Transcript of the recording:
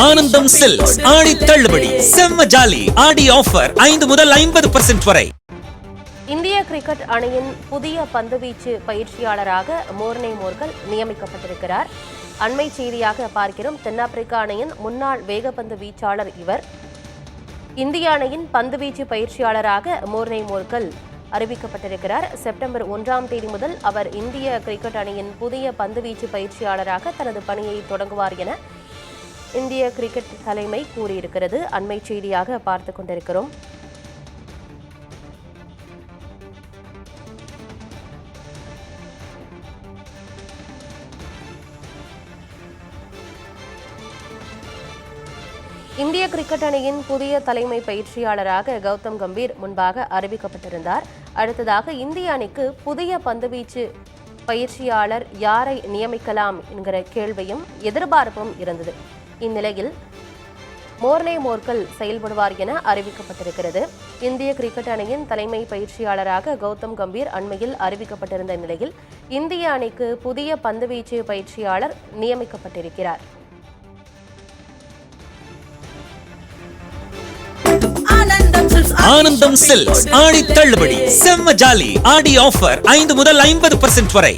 ஆனந்தம் சில்க்ஸ் ஆடி தள்ளுபடி செம்ம ஜாலி ஆடி ஆஃபர் 5 முதல் 50% வரை. இந்திய கிரிக்கெட் அணியின் புதிய பந்துவீச்சு பயிற்சியாளராக மோர்னே மோர்கல் நியமிக்கப்பட்டிருக்கிறார். அண்மை செய்தியாக பார்க்கிறோம். தென்னாப்பிரிக்கா அணியின் முன்னாள் வேகப்பந்து வீச்சாளர் இவர். இந்திய அணியின் பந்துவீச்சு பயிற்சியாளராக மோர்னே மோர்கல் அறிவிக்கப்பட்டிருக்கிறார். செப்டம்பர் 1ஆம் தேதி முதல் அவர் இந்திய கிரிக்கெட் அணியின் புதிய பந்துவீச்சு பயிற்சியாளராக தனது பணியை தொடங்குவார் என இந்திய கிரிக்கெட் தலைமை கூறியிருக்கிறது. அண்மை செய்தியாக பார்த்துக் கொண்டிருக்கிறோம். இந்திய கிரிக்கெட் அணியின் புதிய தலைமை பயிற்சியாளராக கௌதம் கம்பீர் முன்பாக அறிவிக்கப்பட்டிருந்தார். அடுத்ததாக இந்திய அணிக்கு புதிய பந்துவீச்சு பயிற்சியாளர் யாரை நியமிக்கலாம் என்கிற கேள்வியும் எதிர்பார்ப்பும் இருந்தது. இந்நிலையில் மோர்னே மோர்கல் செயல்படுவார் என அறிவிக்கப்பட்டிருக்கிறது. இந்திய கிரிக்கெட் அணியின் தலைமை பயிற்சியாளராக கௌதம் கம்பீர் அண்மையில் அறிவிக்கப்பட்டிருந்த நிலையில் இந்திய அணிக்கு புதிய பந்துவீச்சு பயிற்சியாளர் நியமிக்கப்பட்டிருக்கிறார். ஆனந்தம் சில்க்ஸ் ஆடி தள்ளுபடி செம்ம ஜாலி ஆடி ஆஃபர் 5 முதல் 50% வரை.